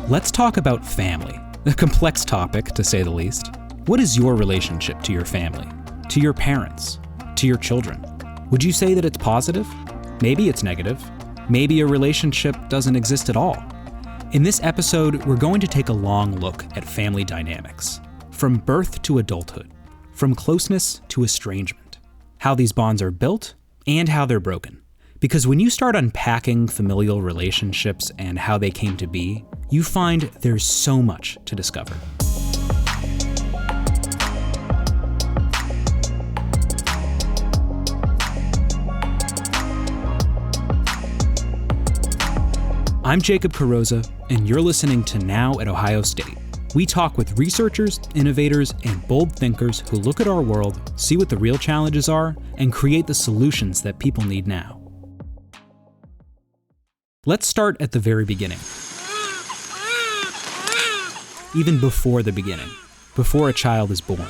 Let's talk about family, a complex topic to say the least. What is your relationship to your family, to your parents, to your children? Would you say that it's positive? Maybe it's negative. Maybe a relationship doesn't exist at all. In this episode, we're going to take a long look at family dynamics, from birth to adulthood, from closeness to estrangement, how these bonds are built and how they're broken. Because when you start unpacking familial relationships and how they came to be, you find there's so much to discover. I'm Jacob Carrozza, and you're listening to Now at Ohio State. We talk with researchers, innovators, and bold thinkers who look at our world, see what the real challenges are, and create the solutions that people need now. Let's start at the very beginning. Even before the beginning, before a child is born.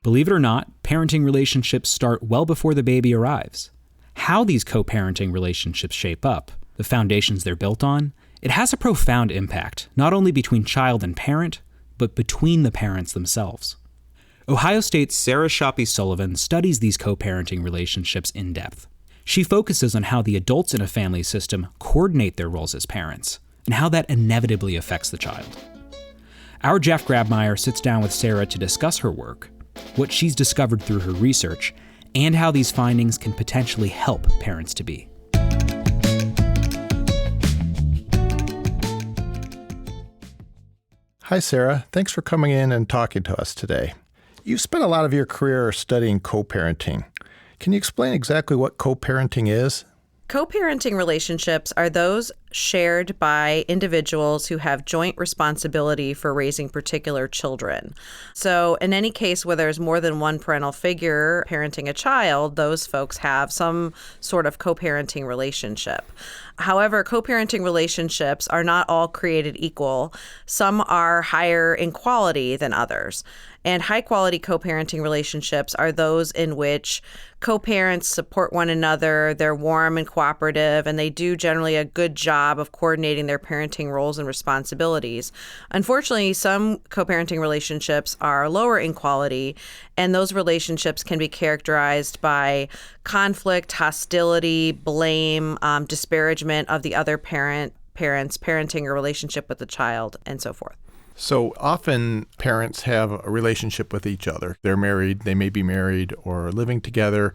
Believe it or not, parenting relationships start well before the baby arrives. How these co-parenting relationships shape up, the foundations they're built on, it has a profound impact, not only between child and parent, but between the parents themselves. Ohio State's Sarah Shoppe-Sullivan studies these co-parenting relationships in depth. She focuses on how the adults in a family system coordinate their roles as parents, and how that inevitably affects the child. Our Jeff Grabmeyer sits down with Sarah to discuss her work, what she's discovered through her research, and how these findings can potentially help parents-to-be. Hi, Sarah. Thanks for coming in and talking to us today. You've spent a lot of your career studying co-parenting. Can you explain exactly what co-parenting is? Co-parenting relationships are those shared by individuals who have joint responsibility for raising particular children. So in any case where there's more than one parental figure parenting a child, those folks have some sort of co-parenting relationship. However, co-parenting relationships are not all created equal. Some are higher in quality than others. And high-quality co-parenting relationships are those in which co-parents support one another, they're warm and cooperative, and they do generally a good job of coordinating their parenting roles and responsibilities. Unfortunately, some co-parenting relationships are lower in quality, and those relationships can be characterized by conflict, hostility, blame, disparagement of the other parents parenting a relationship with the child, and so forth. So often parents have a relationship with each other. They're married, they may be married or living together.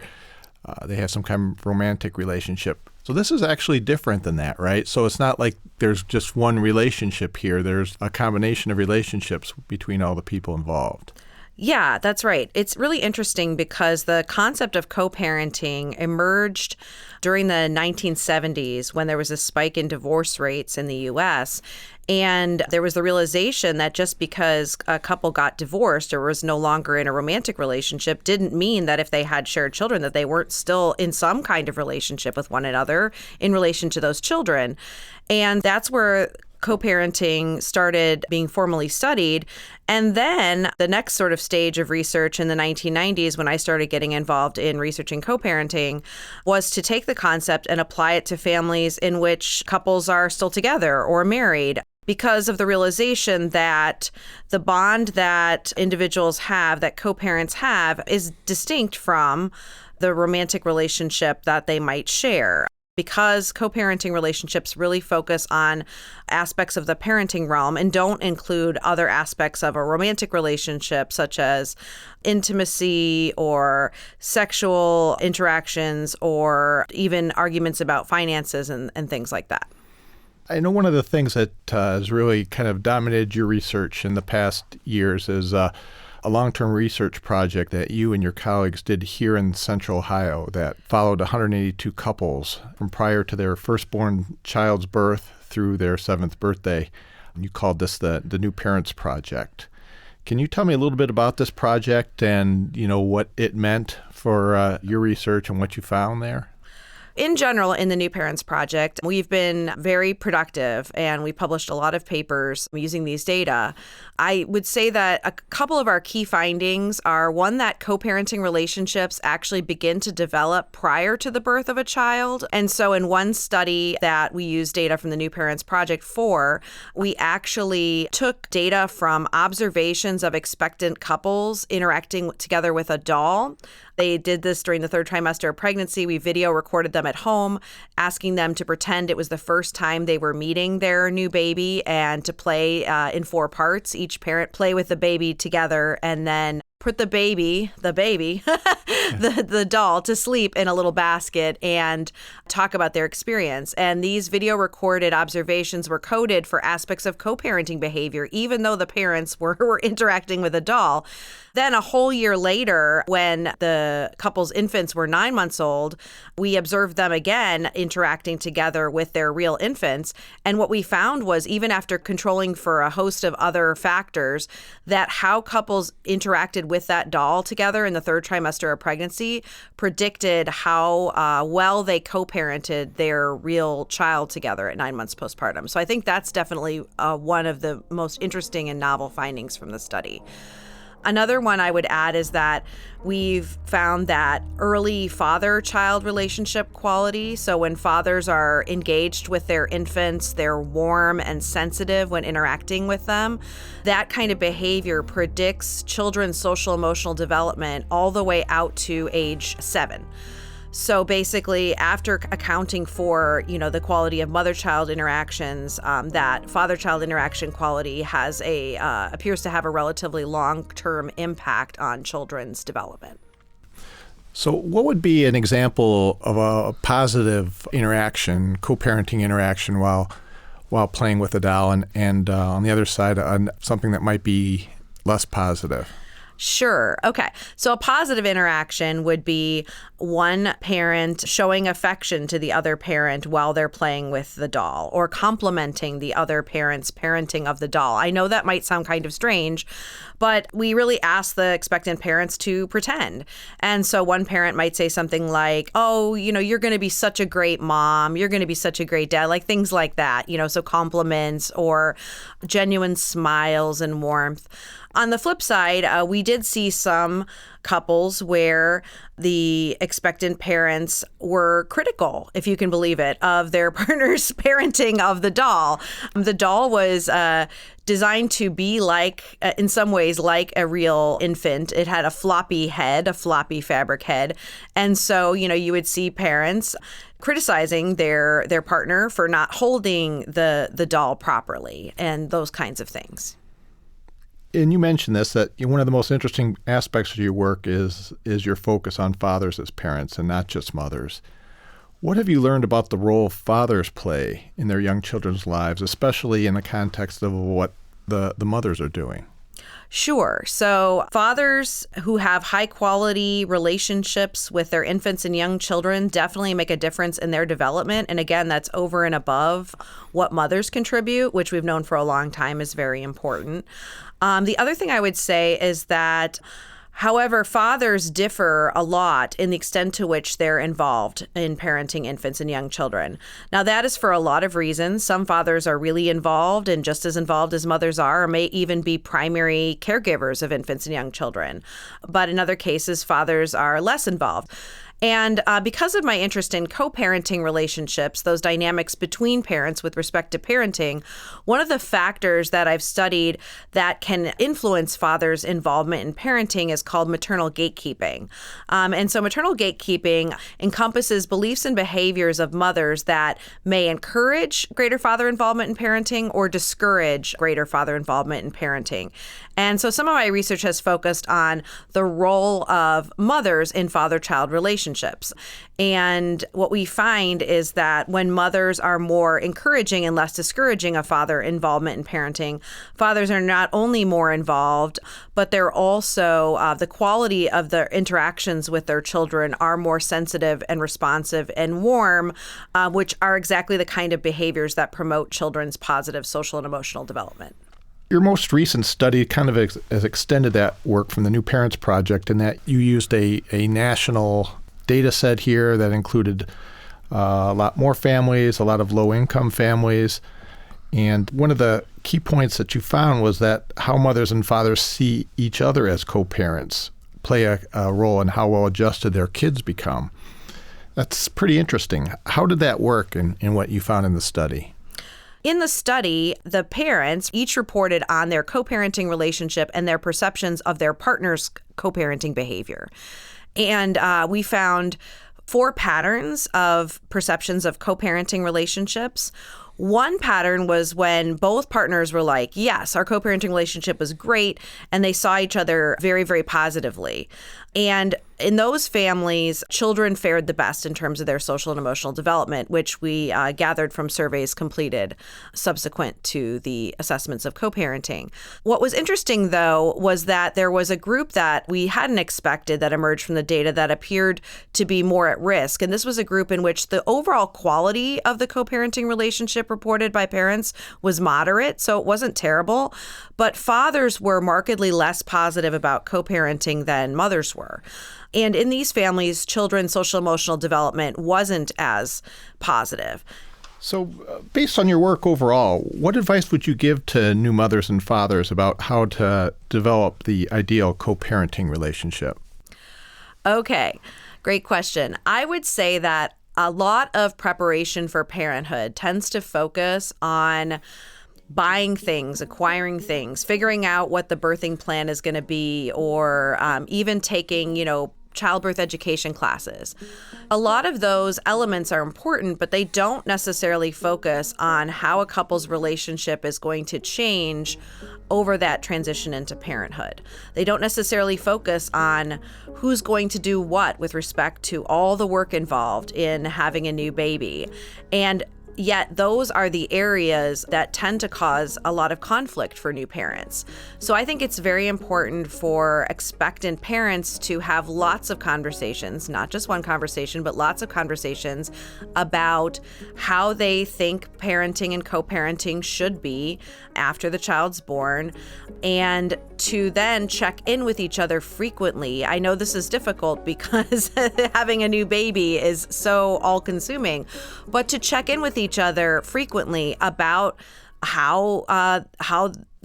They have some kind of romantic relationship. So this is actually different than that, right? So it's not like there's just one relationship here. There's a combination of relationships between all the people involved. Yeah, that's right. It's really interesting because the concept of co-parenting emerged during the 1970s when there was a spike in divorce rates in the U.S. And there was the realization that just because a couple got divorced or was no longer in a romantic relationship didn't mean that if they had shared children that they weren't still in some kind of relationship with one another in relation to those children. And that's where co-parenting started being formally studied. And then the next sort of stage of research in the 1990s, when I started getting involved in researching co-parenting, was to take the concept and apply it to families in which couples are still together or married, because of the realization that the bond that individuals have, that co-parents have, is distinct from the romantic relationship that they might share. Because co-parenting relationships really focus on aspects of the parenting realm and don't include other aspects of a romantic relationship, such as intimacy or sexual interactions or even arguments about finances and things like that. I know one of the things that has really kind of dominated your research in the past years is a long-term research project that you and your colleagues did here in Central Ohio that followed 182 couples from prior to their firstborn child's birth through their 7th birthday. You called this the New Parents Project. Can you tell me a little bit about this project and, what it meant for your research and what you found there? In general, in the New Parents Project, we've been very productive and we published a lot of papers using these data. I would say that a couple of our key findings are one, that co-parenting relationships actually begin to develop prior to the birth of a child. And so in one study that we used data from the New Parents Project for, we actually took data from observations of expectant couples interacting together with a doll. They did this during the third trimester of pregnancy. We video recorded them at home, asking them to pretend it was the first time they were meeting their new baby and to play in 4 parts. Each parent play with the baby together and then put the doll to sleep in a little basket and talk about their experience. And these video recorded observations were coded for aspects of co-parenting behavior, even though the parents were interacting with a doll. Then a whole year later, when the couple's infants were 9 months old, we observed them again interacting together with their real infants. And what we found was, even after controlling for a host of other factors, that how couples interacted with that doll together in the third trimester of pregnancy predicted how well they co-parented their real child together at 9 months postpartum. So I think that's definitely one of the most interesting and novel findings from the study. Another one I would add is that we've found that early father-child relationship quality, so when fathers are engaged with their infants, they're warm and sensitive when interacting with them, that kind of behavior predicts children's social emotional development all the way out to age 7. So basically, after accounting for, the quality of mother-child interactions, that father-child interaction quality has appears to have a relatively long-term impact on children's development. So what would be an example of a positive interaction, co-parenting interaction while playing with a doll, and on the other side, something that might be less positive? Sure. Okay. So a positive interaction would be one parent showing affection to the other parent while they're playing with the doll, or complimenting the other parent's parenting of the doll. I know that might sound kind of strange, but we really ask the expectant parents to pretend. And so one parent might say something like, oh, you're going to be such a great mom. You're going to be such a great dad, like things like that, so compliments or genuine smiles and warmth. On the flip side, we did see some couples where the expectant parents were critical, if you can believe it, of their partner's parenting of the doll. The doll was designed to be in some ways, like a real infant. It had a floppy head, a floppy fabric head. And so, you would see parents criticizing their partner for not holding the doll properly and those kinds of things. And you mentioned this, that one of the most interesting aspects of your work is your focus on fathers as parents and not just mothers. What have you learned about the role fathers play in their young children's lives, especially in the context of what the mothers are doing? Sure. So fathers who have high quality relationships with their infants and young children definitely make a difference in their development. And again, that's over and above what mothers contribute, which we've known for a long time is very important. The other thing I would say is that, however, fathers differ a lot in the extent to which they're involved in parenting infants and young children. Now, that is for a lot of reasons. Some fathers are really involved and just as involved as mothers are, or may even be primary caregivers of infants and young children. But in other cases, fathers are less involved. And because of my interest in co-parenting relationships, those dynamics between parents with respect to parenting, one of the factors that I've studied that can influence fathers' involvement in parenting is called maternal gatekeeping. And so maternal gatekeeping encompasses beliefs and behaviors of mothers that may encourage greater father involvement in parenting or discourage greater father involvement in parenting. And so some of my research has focused on the role of mothers in father-child relationships. And what we find is that when mothers are more encouraging and less discouraging of father involvement in parenting, fathers are not only more involved, but they're also, the quality of their interactions with their children are more sensitive and responsive and warm, which are exactly the kind of behaviors that promote children's positive social and emotional development. Your most recent study kind of has extended that work from the New Parents Project in that you used a national data set here that included a lot more families, a lot of low-income families. And one of the key points that you found was that how mothers and fathers see each other as co-parents play a role in how well-adjusted their kids become. That's pretty interesting. How did that work in what you found in the study? In the study, the parents each reported on their co-parenting relationship and their perceptions of their partner's co-parenting behavior. And we found 4 patterns of perceptions of co-parenting relationships. One pattern was when both partners were like, yes, our co-parenting relationship was great, and they saw each other very, very positively. And in those families, children fared the best in terms of their social and emotional development, which we gathered from surveys completed subsequent to the assessments of co-parenting. What was interesting, though, was that there was a group that we hadn't expected that emerged from the data that appeared to be more at risk. And this was a group in which the overall quality of the co-parenting relationship reported by parents was moderate, so it wasn't terrible. But fathers were markedly less positive about co-parenting than mothers were. And in these families, children's social emotional development wasn't as positive. So based on your work overall, what advice would you give to new mothers and fathers about how to develop the ideal co-parenting relationship? Okay, great question. I would say that a lot of preparation for parenthood tends to focus on buying things, acquiring things, figuring out what the birthing plan is going to be, or even taking, childbirth education classes. A lot of those elements are important, but they don't necessarily focus on how a couple's relationship is going to change over that transition into parenthood. They don't necessarily focus on who's going to do what with respect to all the work involved in having a new baby. And yet those are the areas that tend to cause a lot of conflict for new parents. So I think it's very important for expectant parents to have lots of conversations, not just one conversation, but lots of conversations about how they think parenting and co-parenting should be after the child's born, and to then check in with each other frequently. I know this is difficult because having a new baby is so all-consuming, but to check in with each other frequently about how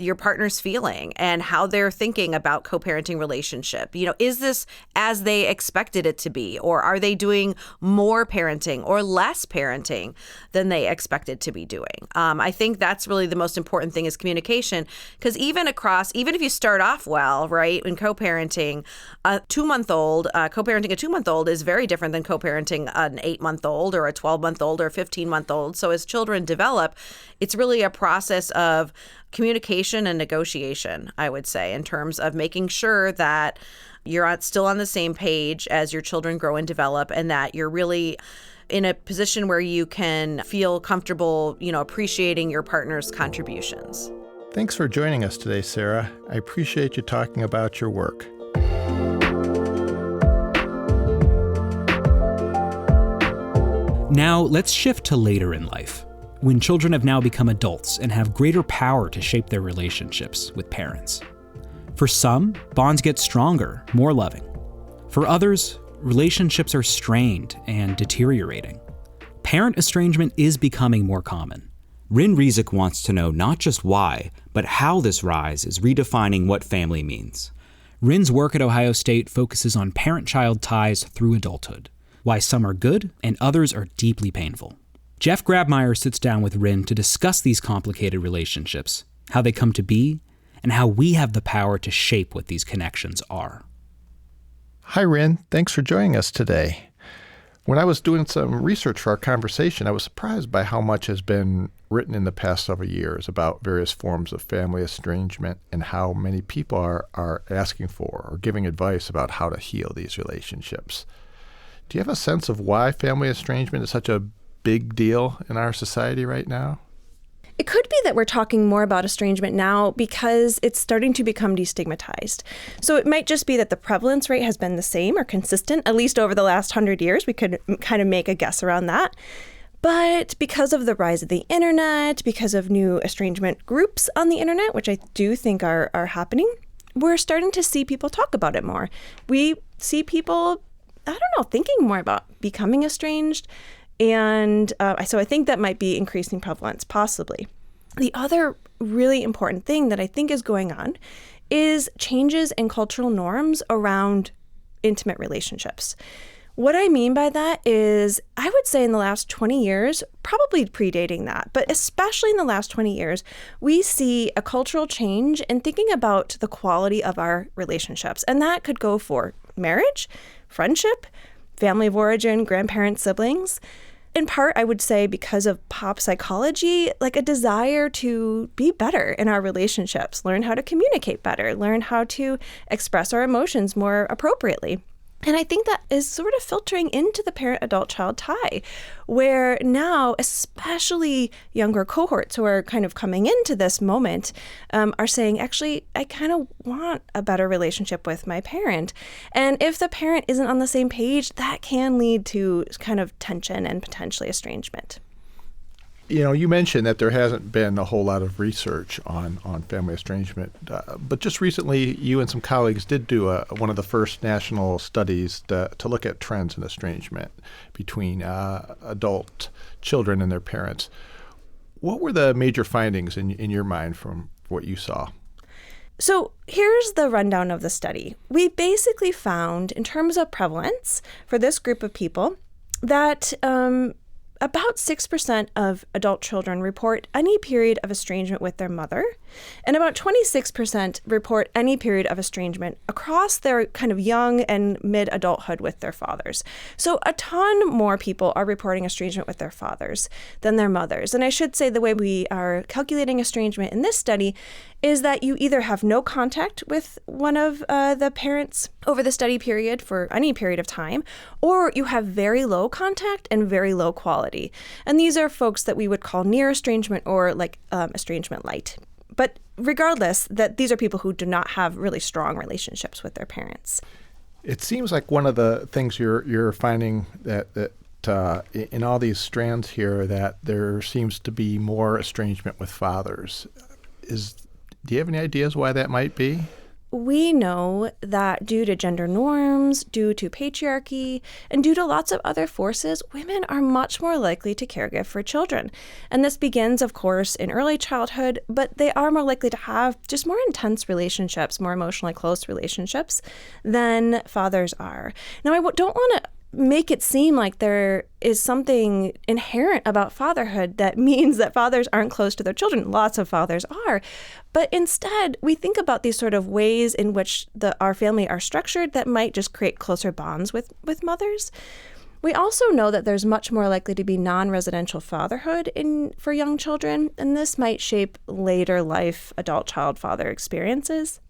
your partner's feeling and how they're thinking about co-parenting relationship. Is this as they expected it to be, or are they doing more parenting or less parenting than they expected to be doing? I think that's really the most important thing is communication, because even if you start off well, right, in co-parenting, co-parenting a 2-month-old is very different than co-parenting an 8-month-old or a 12-month-old or a 15-month-old. So as children develop, it's really a process of communication and negotiation, I would say, in terms of making sure that you're still on the same page as your children grow and develop, and that you're really in a position where you can feel comfortable, appreciating your partner's contributions. Thanks for joining us today, Sarah. I appreciate you talking about your work. Now, let's shift to later in life, when children have now become adults and have greater power to shape their relationships with parents. For some, bonds get stronger, more loving. For others, relationships are strained and deteriorating. Parent estrangement is becoming more common. Rin Rizik wants to know not just why, but how this rise is redefining what family means. Rin's work at Ohio State focuses on parent-child ties through adulthood, why some are good and others are deeply painful. Jeff Grabmeyer sits down with Rin to discuss these complicated relationships, how they come to be, and how we have the power to shape what these connections are. Hi, Rin. Thanks for joining us today. When I was doing some research for our conversation, I was surprised by how much has been written in the past several years about various forms of family estrangement and how many people are asking for or giving advice about how to heal these relationships. Do you have a sense of why family estrangement is such a big deal in our society right now? It could be that we're talking more about estrangement now because it's starting to become destigmatized. So it might just be that the prevalence rate has been the same or consistent, at least over the last 100 years. We could kind of make a guess around that. But because of the rise of the internet, because of new estrangement groups on the internet, which I do think are happening, we're starting to see people talk about it more. We see people, thinking more about becoming estranged. And so I think that might be increasing prevalence, possibly. The other really important thing that I think is going on is changes in cultural norms around intimate relationships. What I mean by that is, I would say in the last 20 years, probably predating that, but especially in the last 20 years, we see a cultural change in thinking about the quality of our relationships. And that could go for marriage, friendship, family of origin, grandparents, siblings. In part, I would say because of pop psychology, like a desire to be better in our relationships, learn how to communicate better, learn how to express our emotions more appropriately. And I think that is sort of filtering into the parent-adult-child tie, where now, especially younger cohorts who are kind of coming into this moment, are saying, actually, I kind of want a better relationship with my parent. And if the parent isn't on the same page, that can lead to kind of tension and potentially estrangement. You mentioned that there hasn't been a whole lot of research on family estrangement, but just recently you and some colleagues did do one of the first national studies to look at trends in estrangement between adult children and their parents. What were the major findings in your mind from what you saw? So here's the rundown of the study. We basically found, in terms of prevalence for this group of people, that about 6% of adult children report any period of estrangement with their mother, and about 26% report any period of estrangement across their kind of young and mid-adulthood with their fathers. So a ton more people are reporting estrangement with their fathers than their mothers. And I should say the way we are calculating estrangement in this study is that you either have no contact with one of the parents over the study period for any period of time, or you have very low contact and very low quality. And these are folks that we would call near estrangement or like estrangement light. But regardless, that these are people who do not have really strong relationships with their parents. It seems like one of the things you're finding that in all these strands here, that there seems to be more estrangement with fathers. Do you have any ideas why that might be? We know that due to gender norms, due to patriarchy, and due to lots of other forces, women are much more likely to caregive for children. And this begins, of course, in early childhood, but they are more likely to have just more intense relationships, more emotionally close relationships than fathers are. Now, I don't want to make it seem like there is something inherent about fatherhood that means that fathers aren't close to their children. Lots of fathers are. But instead, we think about these sort of ways in which our family are structured that might just create closer bonds with mothers. We also know that there's much more likely to be non-residential fatherhood for young children, and this might shape later life adult-child-father experiences.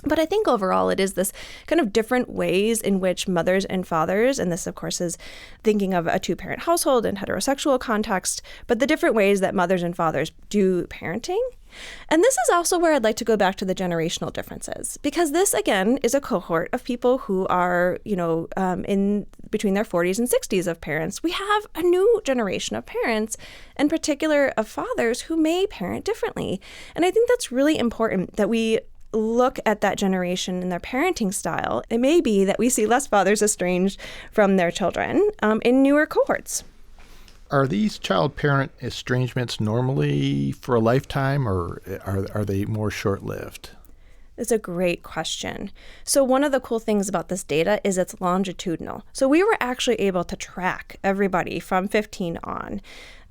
But I think overall it is this kind of different ways in which mothers and fathers, and this of course is thinking of a two-parent household in heterosexual context, but the different ways that mothers and fathers do parenting. And this is also where I'd like to go back to the generational differences, because this, again, is a cohort of people who are, in between their 40s and 60s of parents. We have a new generation of parents, in particular of fathers, who may parent differently. And I think that's really important that we look at that generation and their parenting style. It may be that we see less fathers estranged from their children in newer cohorts. Are these child-parent estrangements normally for a lifetime, or are they more short-lived? It's a great question. So one of the cool things about this data is it's longitudinal. So we were actually able to track everybody from 15 on.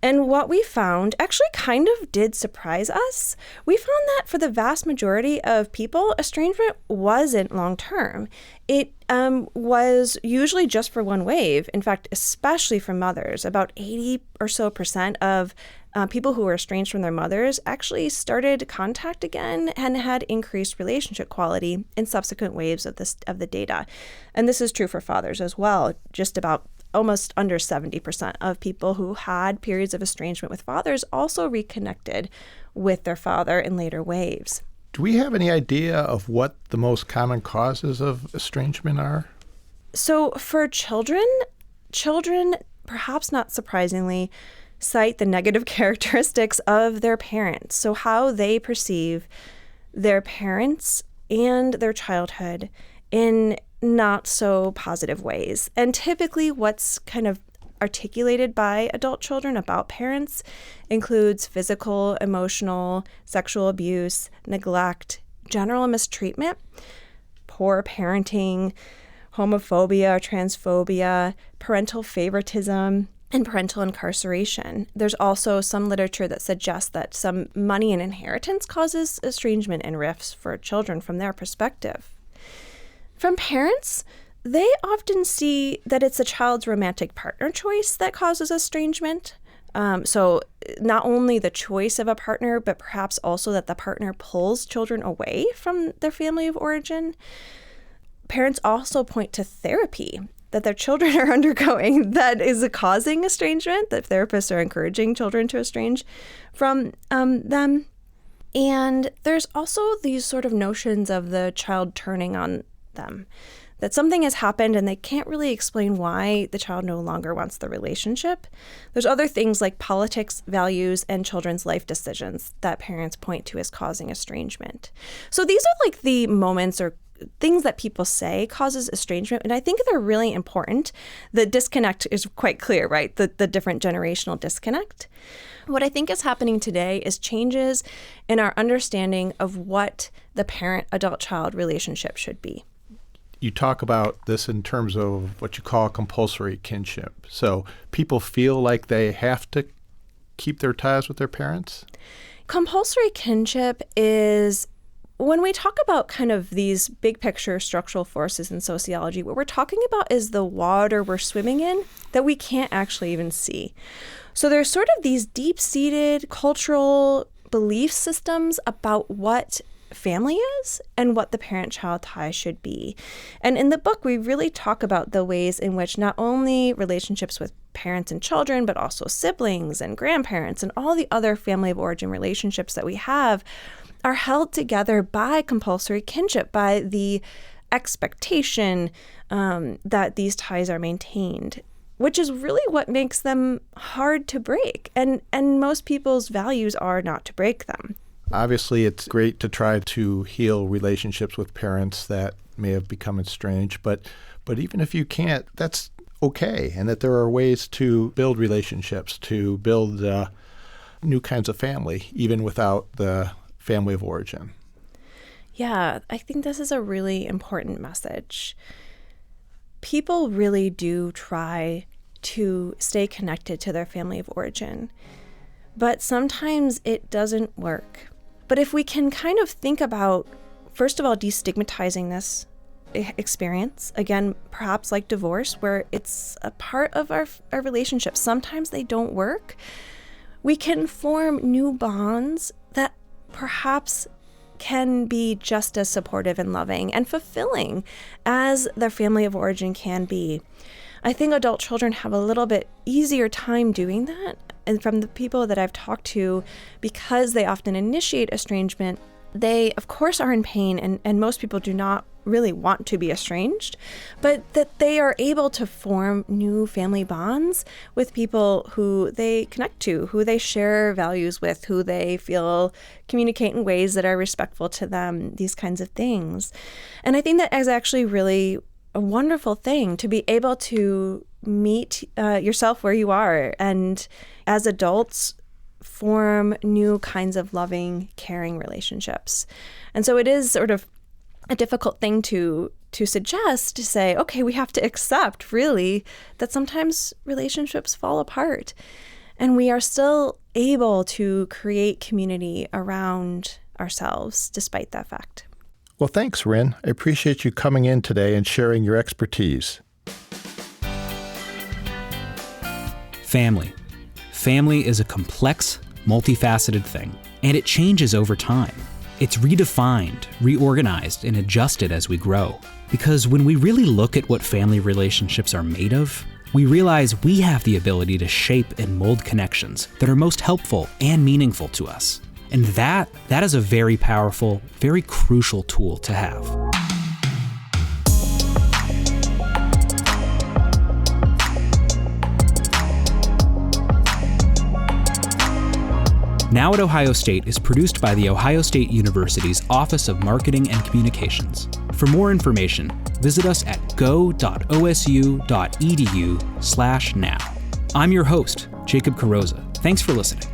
And what we found actually kind of did surprise us. We found that for the vast majority of people, estrangement wasn't long-term. It was usually just for one wave. In fact, especially for mothers, about 80% or so of people who were estranged from their mothers actually started contact again and had increased relationship quality in subsequent waves of the data. And this is true for fathers as well. Just about almost under 70% of people who had periods of estrangement with fathers also reconnected with their father in later waves. Do we have any idea of what the most common causes of estrangement are? So for children, perhaps not surprisingly, cite the negative characteristics of their parents. So how they perceive their parents and their childhood in not so positive ways. And typically what's kind of articulated by adult children about parents includes physical, emotional, sexual abuse, neglect, general mistreatment, poor parenting, homophobia or transphobia, parental favoritism, and parental incarceration. There's also some literature that suggests that some money and inheritance causes estrangement and rifts for children from their perspective. From parents, they often see that it's a child's romantic partner choice that causes estrangement. So not only the choice of a partner, but perhaps also that the partner pulls children away from their family of origin. Parents also point to therapy that their children are undergoing that is causing estrangement, that therapists are encouraging children to estrange from them. And there's also these sort of notions of the child turning on them, that something has happened and they can't really explain why the child no longer wants the relationship. There's other things like politics, values, and children's life decisions that parents point to as causing estrangement. So these are like the moments or things that people say causes estrangement, and I think they're really important. The disconnect is quite clear, right? The different generational disconnect. What I think is happening today is changes in our understanding of what the parent-adult-child relationship should be. You talk about this in terms of what you call compulsory kinship. So people feel like they have to keep their ties with their parents? Compulsory kinship is when we talk about kind of these big picture structural forces in sociology, what we're talking about is the water we're swimming in that we can't actually even see. So there's sort of these deep-seated cultural belief systems about what family is and what the parent-child tie should be. And in the book, we really talk about the ways in which not only relationships with parents and children, but also siblings and grandparents and all the other family of origin relationships that we have are held together by compulsory kinship, by the expectation that these ties are maintained, which is really what makes them hard to break. And most people's values are not to break them. Obviously, it's great to try to heal relationships with parents that may have become estranged, but even if you can't, that's okay, and that there are ways to build relationships, to build new kinds of family, even without the family of origin. Yeah, I think this is a really important message. People really do try to stay connected to their family of origin, but sometimes it doesn't work. But if we can kind of think about, first of all, destigmatizing this experience, again, perhaps like divorce, where it's a part of our relationship. Sometimes they don't work. We can form new bonds that perhaps can be just as supportive and loving and fulfilling as their family of origin can be. I think adult children have a little bit easier time doing that. And from the people that I've talked to, because they often initiate estrangement, they, of course, are in pain, and most people do not really want to be estranged, but that they are able to form new family bonds with people who they connect to, who they share values with, who they feel communicate in ways that are respectful to them, these kinds of things. And I think that is actually really a wonderful thing to be able to meet yourself where you are, and as adults form new kinds of loving, caring relationships. And so it is sort of a difficult thing to suggest, to say, okay, we have to accept really that sometimes relationships fall apart, and we are still able to create community around ourselves despite that fact. Well, thanks, Rin. I appreciate you coming in today and sharing your expertise. Family. Family is a complex, multifaceted thing, and it changes over time. It's redefined, reorganized, and adjusted as we grow. Because when we really look at what family relationships are made of, we realize we have the ability to shape and mold connections that are most helpful and meaningful to us. And that is a very powerful, very crucial tool to have. Now at Ohio State is produced by The Ohio State University's Office of Marketing and Communications. For more information, visit us at go.osu.edu/now. I'm your host, Jacob Carosa. Thanks for listening.